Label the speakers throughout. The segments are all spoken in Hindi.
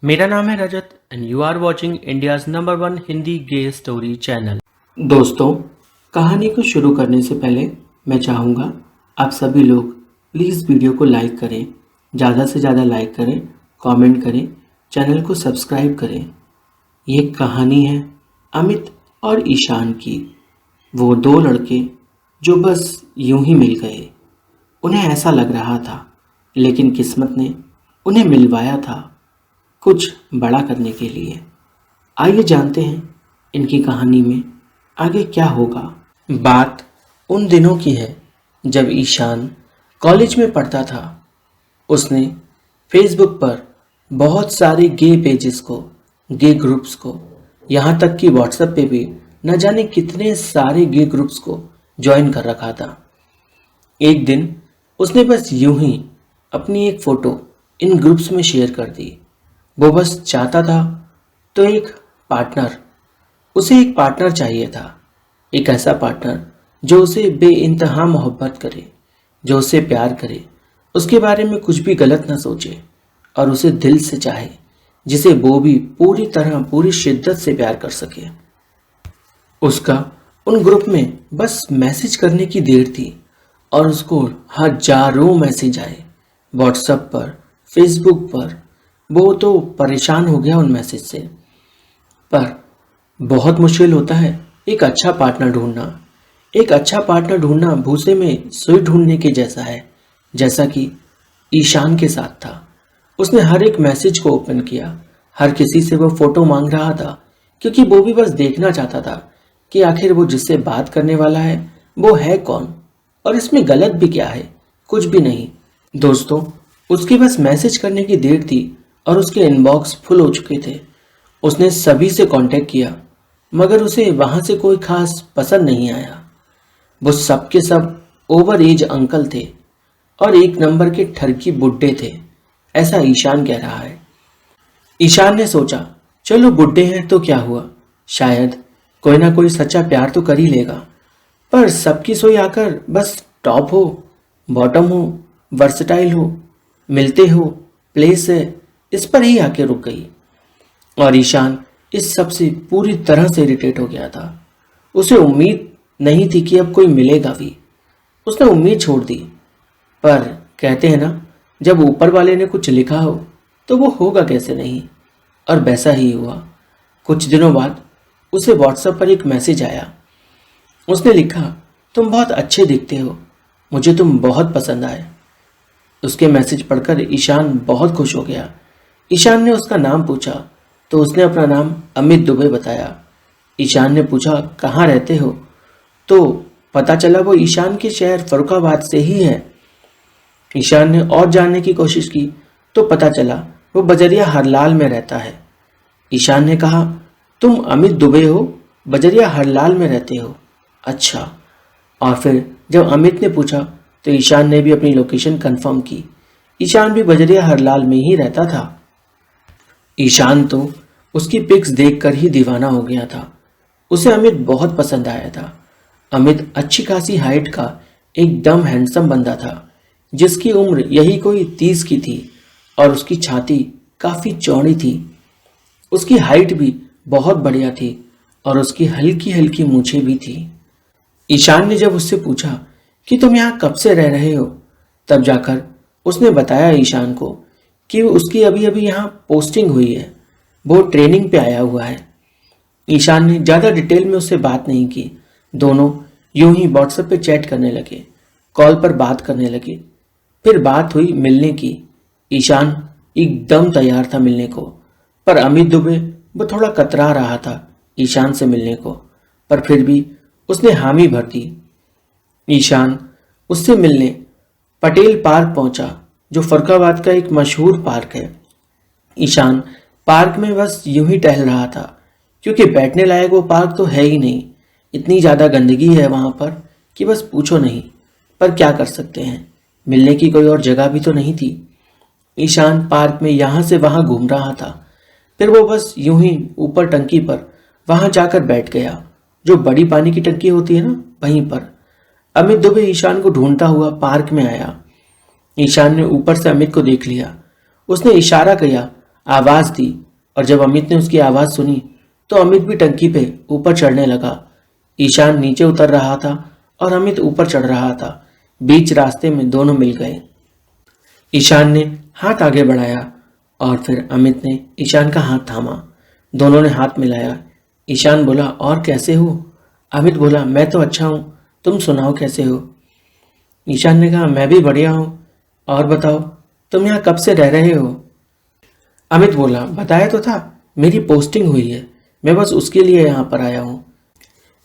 Speaker 1: मेरा नाम है Rajat and you are watching India's number one Hindi gay story channel.
Speaker 2: दोस्तों, कहानी को शुरू करने से पहले मैं चाहूँगा आप सभी लोग प्लीज़ वीडियो को लाइक करें, ज़्यादा से ज़्यादा लाइक करें, कमेंट करें, चैनल को सब्सक्राइब करें। ये कहानी है अमित और ईशान की। वो दो लड़के जो बस यूं ही मिल गए। उन्हें ऐसा लग रहा था, लेकिन किस्मत ने उन्हें मिलवाया था कुछ बड़ा करने के लिए। आइए जानते हैं इनकी कहानी में आगे क्या होगा। बात उन दिनों की है जब ईशान कॉलेज में पढ़ता था। उसने फेसबुक पर बहुत सारे गे पेजेस को, गे ग्रुप्स को, यहाँ तक कि व्हाट्सएप पे भी न जाने कितने सारे गे ग्रुप्स को ज्वाइन कर रखा था। एक दिन उसने बस यूं ही अपनी एक फ़ोटो इन ग्रुप्स में शेयर कर दी। वो बस चाहता था तो उसे एक पार्टनर चाहिए था। एक ऐसा पार्टनर जो उसे बेइंतहा मोहब्बत करे, जो उसे प्यार करे, उसके बारे में कुछ भी गलत ना सोचे और उसे दिल से चाहे, जिसे वो भी पूरी तरह पूरी शिद्दत से प्यार कर सके। उसका उन ग्रुप में बस मैसेज करने की देर थी और उसको हजारों मैसेज आए व्हाट्सएप पर, फेसबुक पर। वो तो परेशान हो गया उन मैसेज से। पर बहुत मुश्किल होता है एक अच्छा पार्टनर ढूंढना। एक अच्छा पार्टनर ढूंढना भूसे में सुई ढूंढने के जैसा है, जैसा कि ईशान के साथ था। उसने हर एक मैसेज को ओपन किया, हर किसी से वो फोटो मांग रहा था, क्योंकि वो भी बस देखना चाहता था कि आखिर वो जिससे बात करने वाला है वो है कौन और इसमें गलत भी क्या है। कुछ भी नहीं दोस्तों, उसकी बस मैसेज करने की देर थी और उसके इनबॉक्स फुल हो चुके थे। उसने सभी से कांटेक्ट किया, मगर उसे वहां से कोई खास पसंद नहीं आया। वो सब के सब ओवर एज अंकल थे और एक नंबर के ठरकी बुड्ढे थे, ऐसा ईशान कह रहा है। ईशान ने सोचा, चलो बुड्ढे हैं तो क्या हुआ, शायद कोई ना कोई सच्चा प्यार तो कर ही लेगा। पर सबकी सोई आकर बस टॉप हो, बॉटम हो, वर्सटाइल हो, मिलते हो, प्लेस है, इस पर ही आके रुक गई। और ईशान इस सब से पूरी तरह से इरिटेट हो गया था। उसे उम्मीद नहीं थी कि अब कोई मिलेगा भी। उसने उम्मीद छोड़ दी। पर कहते हैं ना, जब ऊपर वाले ने कुछ लिखा हो तो वो होगा कैसे नहीं। और वैसा ही हुआ। कुछ दिनों बाद उसे व्हाट्सएप पर एक मैसेज आया। उसने लिखा, तुम बहुत अच्छे दिखते हो, मुझे तुम बहुत पसंद आए। उसके मैसेज पढ़कर ईशान बहुत खुश हो गया। ईशान ने उसका नाम पूछा तो उसने अपना नाम अमित दुबे बताया। ईशान ने पूछा, कहाँ रहते हो, तो पता चला वो ईशान के शहर फर्रुखाबाद से ही है। ईशान ने और जानने की कोशिश की तो पता चला वो बजरिया हरलाल में रहता है। ईशान ने कहा, तुम अमित दुबे हो, बजरिया हरलाल में रहते हो, अच्छा। और फिर जब अमित ने पूछा तो ईशान ने भी अपनी लोकेशन कंफर्म की। ईशान भी बजरिया हरलाल में ही रहता था। ईशान तो उसकी पिक्स देखकर ही दीवाना हो गया था। उसे अमित बहुत पसंद आया था। अमित अच्छी खासी हाइट का एकदम हैंडसम बंदा था, जिसकी उम्र यही कोई 30 की थी और उसकी छाती काफी चौड़ी थी। उसकी हाइट भी बहुत बढ़िया थी और उसकी हल्की हल्की मूछें भी थी। ईशान ने जब उससे पूछा कि तुम यहाँ कब से रह रहे हो, तब जाकर उसने बताया ईशान को कि उसकी अभी अभी यहाँ पोस्टिंग हुई है, वो ट्रेनिंग पे आया हुआ है। ईशान ने ज़्यादा डिटेल में उससे बात नहीं की। दोनों यूं ही व्हाट्सएप पे चैट करने लगे, कॉल पर बात करने लगे। फिर बात हुई मिलने की। ईशान एकदम तैयार था मिलने को, पर अमित दुबे वो थोड़ा कतरा रहा था ईशान से मिलने को, पर फिर भी उसने हामी भर दी। ईशान उससे मिलने पटेल पार्क पहुंचा, जो फर्रुखाबाद का एक मशहूर पार्क है। ईशान पार्क में बस यूं ही टहल रहा था, क्योंकि बैठने लायक वो पार्क तो है ही नहीं। इतनी ज़्यादा गंदगी है वहाँ पर कि बस पूछो नहीं। पर क्या कर सकते हैं, मिलने की कोई और जगह भी तो नहीं थी। ईशान पार्क में यहाँ से वहाँ घूम रहा था। फिर वो बस यूं ही ऊपर टंकी पर वहाँ जाकर बैठ गया, जो बड़ी पानी की टंकी होती है ना, वहीं पर। अमित दुबे ईशान को ढूंढता हुआ पार्क में आया। ईशान ने ऊपर से अमित को देख लिया। उसने इशारा किया, आवाज़ दी और जब अमित ने उसकी आवाज़ सुनी तो अमित भी टंकी पे ऊपर चढ़ने लगा। ईशान नीचे उतर रहा था और अमित ऊपर चढ़ रहा था। बीच रास्ते में दोनों मिल गए। ईशान ने हाथ आगे बढ़ाया और फिर अमित ने ईशान का हाथ थामा। दोनों ने हाथ मिलाया। ईशान बोला, और कैसे हो? अमित बोला, मैं तो अच्छा हूँ, तुम सुनाओ कैसे हो? ईशान ने कहा, मैं भी बढ़िया हूँ। और बताओ, तुम यहाँ कब से रह रहे हो? अमित बोला, बताया तो था, मेरी पोस्टिंग हुई है, मैं बस उसके लिए यहाँ पर आया हूँ।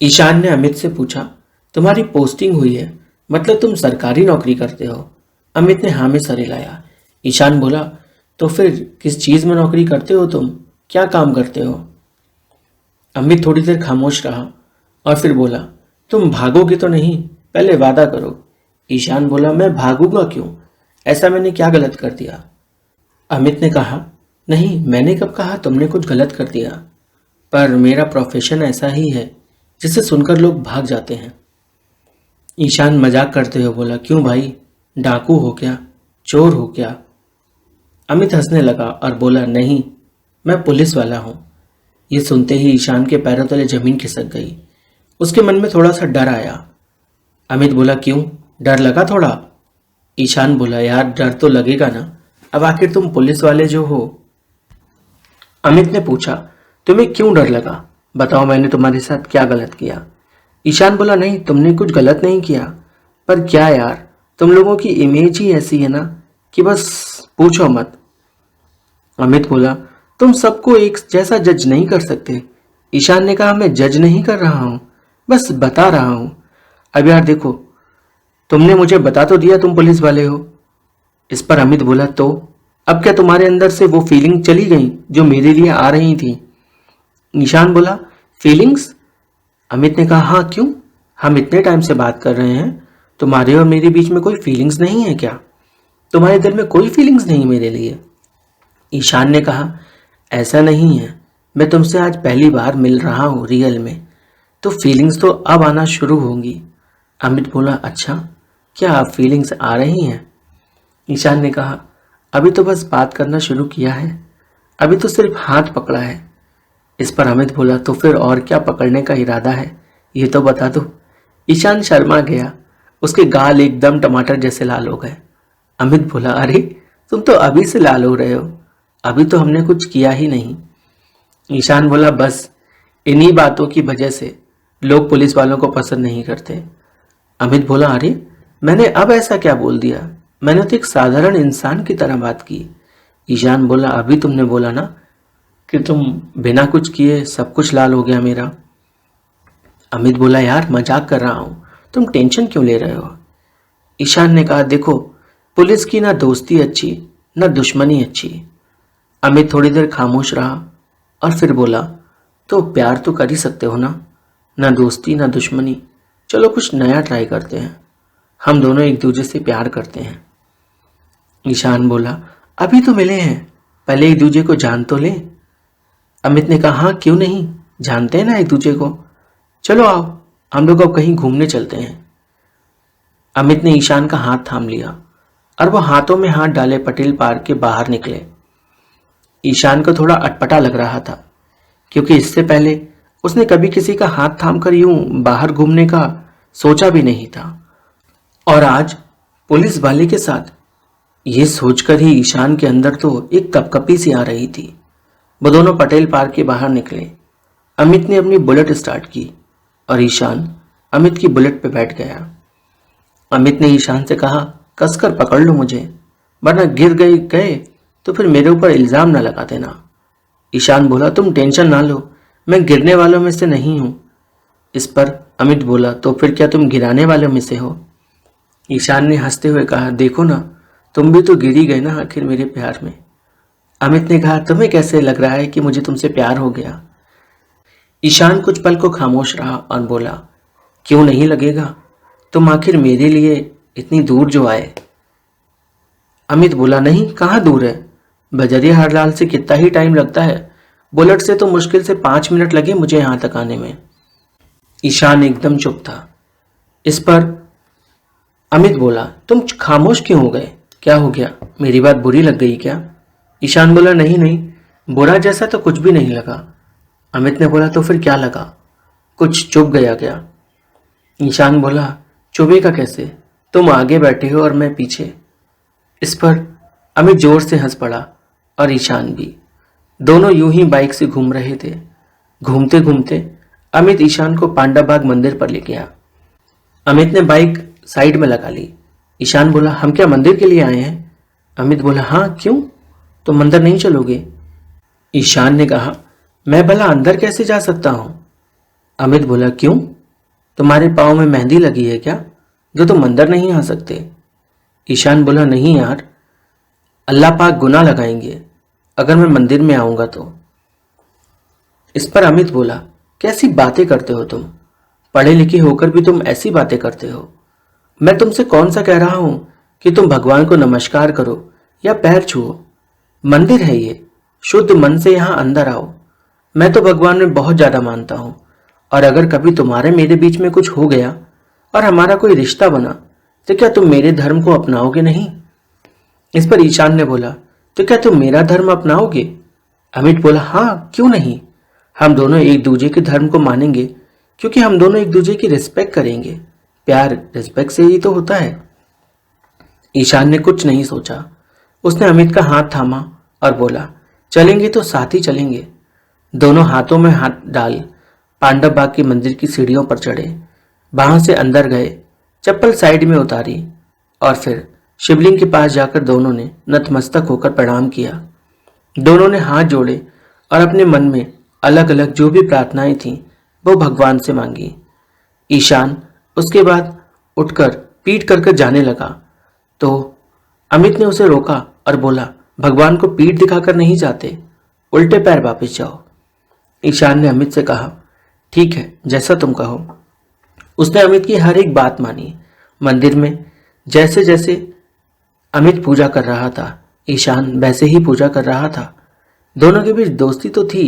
Speaker 2: ईशान ने अमित से पूछा, तुम्हारी पोस्टिंग हुई है, मतलब तुम सरकारी नौकरी करते हो? अमित ने हाँ में सर हिलाया। ईशान बोला, तो फिर किस चीज़ में नौकरी करते हो तुम? क्या काम करते हो? अमित थोड़ी देर खामोश रहा और फिर बोला, तुम भागोगे तो नहीं, पहले वादा करो। ईशान बोला, मैं भागूंगा क्यों? ऐसा मैंने क्या गलत कर दिया? अमित ने कहा, नहीं, मैंने कब कहा तुमने कुछ गलत कर दिया, पर मेरा प्रोफेशन ऐसा ही है जिसे सुनकर लोग भाग जाते हैं। ईशान मजाक करते हुए बोला, क्यों भाई, डाकू हो क्या, चोर हो क्या? अमित हंसने लगा और बोला, नहीं, मैं पुलिस वाला हूँ। ये सुनते ही ईशान के पैरों तले जमीन खिसक गई। उसके मन में थोड़ा सा डर आया। अमित बोला, क्यों, डर लगा थोड़ा? ईशान बोला, यार डर तो लगेगा ना, अब आखिर तुम पुलिस वाले जो हो। अमित ने पूछा, तुम्हें क्यों डर लगा? बताओ, मैंने तुम्हारे साथ क्या गलत किया? ईशान बोला, नहीं, तुमने कुछ गलत नहीं किया, पर क्या यार, तुम लोगों की इमेज ही ऐसी है ना कि बस पूछो मत। अमित बोला, तुम सबको एक जैसा जज नहीं कर सकते। ईशान ने कहा, मैं जज नहीं कर रहा हूं, बस बता रहा हूं। अब यार देखो, तुमने मुझे बता तो दिया तुम पुलिस वाले हो। इस पर अमित बोला, तो अब क्या तुम्हारे अंदर से वो फीलिंग चली गई जो मेरे लिए आ रही थी? ईशान बोला, फीलिंग्स? अमित ने कहा, हाँ, क्यों, हम इतने टाइम से बात कर रहे हैं, तुम्हारे और मेरे बीच में कोई फीलिंग्स नहीं है क्या? तुम्हारे दिल में कोई फीलिंग्स नहीं मेरे लिए? ईशान ने कहा, ऐसा नहीं है, मैं तुमसे आज पहली बार मिल रहा हूँ रियल में, तो फीलिंग्स तो अब आना शुरू होंगी। अमित बोला, अच्छा, क्या अब फीलिंग्स आ रही हैं? ईशान ने कहा, अभी तो बस बात करना शुरू किया है, अभी तो सिर्फ हाथ पकड़ा है। इस पर अमित बोला, तो फिर और क्या पकड़ने का इरादा है, ये तो बता दो। ईशान शर्मा गया, उसके गाल एकदम टमाटर जैसे लाल हो गए। अमित बोला, अरे तुम तो अभी से लाल हो रहे हो, अभी तो हमने कुछ किया ही नहीं। ईशान बोला, बस इन्हीं बातों की वजह से लोग पुलिस वालों को पसंद नहीं करते। अमित बोला, अरे मैंने अब ऐसा क्या बोल दिया, मैंने तो एक साधारण इंसान की तरह बात की। ईशान बोला, अभी तुमने बोला ना कि तुम बिना कुछ किए सब कुछ लाल हो गया मेरा। अमित बोला, यार मजाक कर रहा हूं, तुम टेंशन क्यों ले रहे हो? ईशान ने कहा, देखो, पुलिस की ना दोस्ती अच्छी ना दुश्मनी अच्छी। अमित थोड़ी देर खामोश रहा और फिर बोला, तो प्यार तो कर ही सकते हो ना, ना दोस्ती ना दुश्मनी, चलो कुछ नया ट्राई करते हैं, हम दोनों एक दूसरे से प्यार करते हैं। ईशान बोला, अभी तो मिले हैं, पहले एक दूसरे को जान तो लें। अमित ने कहा, हाँ, क्यों नहीं, जानते हैं ना एक दूसरे को, चलो आओ, हम लोग अब कहीं घूमने चलते हैं। अमित ने ईशान का हाथ थाम लिया और वो हाथों में हाथ डाले पटेल पार्क के बाहर निकले। ईशान को थोड़ा अटपटा लग रहा था, क्योंकि इससे पहले उसने कभी किसी का हाथ थामकर यूं बाहर घूमने का सोचा भी नहीं था, और आज पुलिस वाले के साथ। ये सोचकर ही ईशान के अंदर तो एक कपकपी सी आ रही थी। वो दोनों पटेल पार्क के बाहर निकले। अमित ने अपनी बुलेट स्टार्ट की और ईशान अमित की बुलेट पे बैठ गया। अमित ने ईशान से कहा, कसकर पकड़ लो मुझे, वरना गिर गए तो फिर मेरे ऊपर इल्जाम ना लगा देना। ईशान बोला, तुम टेंशन ना लो, मैं गिरने वालों में से नहीं हूं। इस पर अमित बोला, तो फिर क्या तुम गिराने वालों में से हो? ईशान ने हंसते हुए कहा, देखो ना, तुम भी तो गिर ही गए ना आखिर मेरे प्यार में। अमित ने कहा, तुम्हें कैसे लग रहा है कि मुझे तुमसे प्यार हो गया? ईशान कुछ पल को खामोश रहा और बोला, क्यों नहीं लगेगा, तुम आखिर मेरे लिए इतनी दूर जो आए। अमित बोला, नहीं, कहाँ दूर है, बजरिया हरलाल से कितना ही टाइम लगता है, बुलेट से तो मुश्किल से 5 मिनट लगे मुझे यहां तक आने में। ईशान एकदम चुप था। इस पर अमित बोला, तुम खामोश क्यों हो गए, क्या हो गया, मेरी बात बुरी लग गई क्या? ईशान बोला, नहीं नहीं, बुरा जैसा तो कुछ भी नहीं लगा। अमित ने बोला, तो फिर क्या लगा? कुछ चुभ गया क्या? ईशान बोला, चुभेगा कैसे? तुम आगे बैठे हो और मैं पीछे। इस पर अमित जोर से हंस पड़ा और ईशान भी। दोनों यूं ही बाइक से घूम रहे थे। घूमते घूमते अमित ईशान को पांडा बाग मंदिर पर ले गया। अमित ने बाइक साइड में लगा ली। ईशान बोला, हम क्या मंदिर के लिए आए हैं? अमित बोला, हाँ क्यों? तुम मंदिर नहीं चलोगे? ईशान ने कहा, मैं भला अंदर कैसे जा सकता हूं? अमित बोला, क्यों? तुम्हारे पाँव में मेहंदी लगी है क्या जो तुम अंदर नहीं आ सकते? ईशान बोला, नहीं यार, अल्लाह पाक गुनाह लगाएंगे अगर मैं मंदिर में आऊंगा तो। इस पर अमित बोला, कैसी बातें करते हो तुम? पढ़े लिखे होकर भी तुम ऐसी बातें करते हो। मैं तुमसे कौन सा कह रहा हूं कि तुम भगवान को नमस्कार करो या पैर छुओ। मंदिर है ये, शुद्ध मन से यहां अंदर आओ। मैं तो भगवान में बहुत ज्यादा मानता हूं, और अगर कभी तुम्हारे मेरे बीच में कुछ हो गया और हमारा कोई रिश्ता बना तो क्या तुम मेरे धर्म को अपनाओगे नहीं? इस पर ईशान ने बोला, तो क्या तुम मेरा धर्म अपनाओगे? अमित बोला, हाँ क्यों नहीं, हम दोनों एक दूसरे के धर्म को मानेंगे क्योंकि हम दोनों एक दूसरे की रिस्पेक्ट करेंगे। प्यार रिस्पेक्ट से ही तो होता है। ईशान ने कुछ नहीं सोचा। उसने अमित का हाथ थामा और बोला, चलेंगे तो साथ ही चलेंगे। दोनों हाथों में हाथ डाल पांडव बाग के मंदिर की सीढ़ियों पर चढ़े। वहां से अंदर गए, चप्पल साइड में उतारी और फिर शिवलिंग के पास जाकर दोनों ने नतमस्तक होकर प्रणाम किया। दोनों ने हाथ जोड़े और अपने मन में अलग अलग जो भी प्रार्थनाएं थीं वो भगवान से मांगी। ईशान उसके बाद उठकर पीठ कर जाने लगा तो अमित ने उसे रोका और बोला, भगवान को पीठ दिखाकर नहीं जाते, उल्टे पैर वापस जाओ। ईशान ने अमित से कहा, ठीक है जैसा तुम कहो। उसने अमित की हर एक बात मानी। मंदिर में जैसे जैसे अमित पूजा कर रहा था, ईशान वैसे ही पूजा कर रहा था। दोनों के बीच दोस्ती तो थी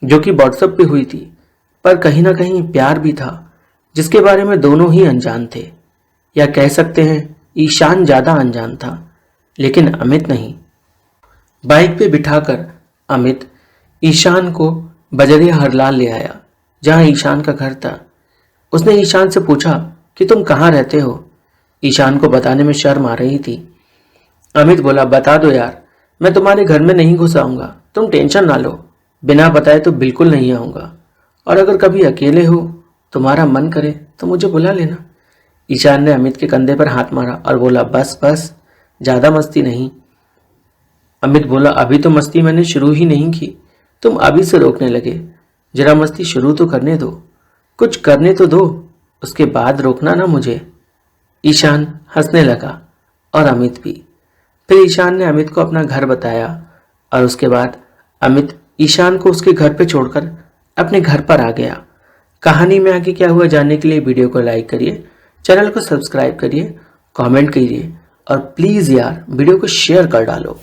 Speaker 2: जो कि व्हाट्सएप पे हुई थी, पर कहीं ना कहीं प्यार भी था जिसके बारे में दोनों ही अनजान थे, या कह सकते हैं ईशान ज्यादा अनजान था लेकिन अमित नहीं। बाइक पे बिठाकर अमित ईशान को बजरिया हरलाल ले आया जहां ईशान का घर था। उसने ईशान से पूछा कि तुम कहाँ रहते हो? ईशान को बताने में शर्म आ रही थी। अमित बोला, बता दो यार, मैं तुम्हारे घर में नहीं घुस आऊंगा, तुम टेंशन ना लो। बिना बताए तो बिल्कुल नहीं आऊंगा, और अगर कभी अकेले हो, तुम्हारा मन करे तो मुझे बुला लेना। ईशान ने अमित के कंधे पर हाथ मारा और बोला, बस बस, ज्यादा मस्ती नहीं। अमित बोला, अभी तो मस्ती मैंने शुरू ही नहीं की, तुम अभी से रोकने लगे। जरा मस्ती शुरू तो करने दो, कुछ करने तो दो, उसके बाद रोकना ना मुझे। ईशान हंसने लगा और अमित भी। फिर ईशान ने अमित को अपना घर बताया और उसके बाद अमित ईशान को उसके घर पे छोड़कर अपने घर पर आ गया। कहानी में आगे क्या हुआ जानने के लिए वीडियो को लाइक करिए, चैनल को सब्सक्राइब करिए, कमेंट करिए और प्लीज यार वीडियो को शेयर कर डालो।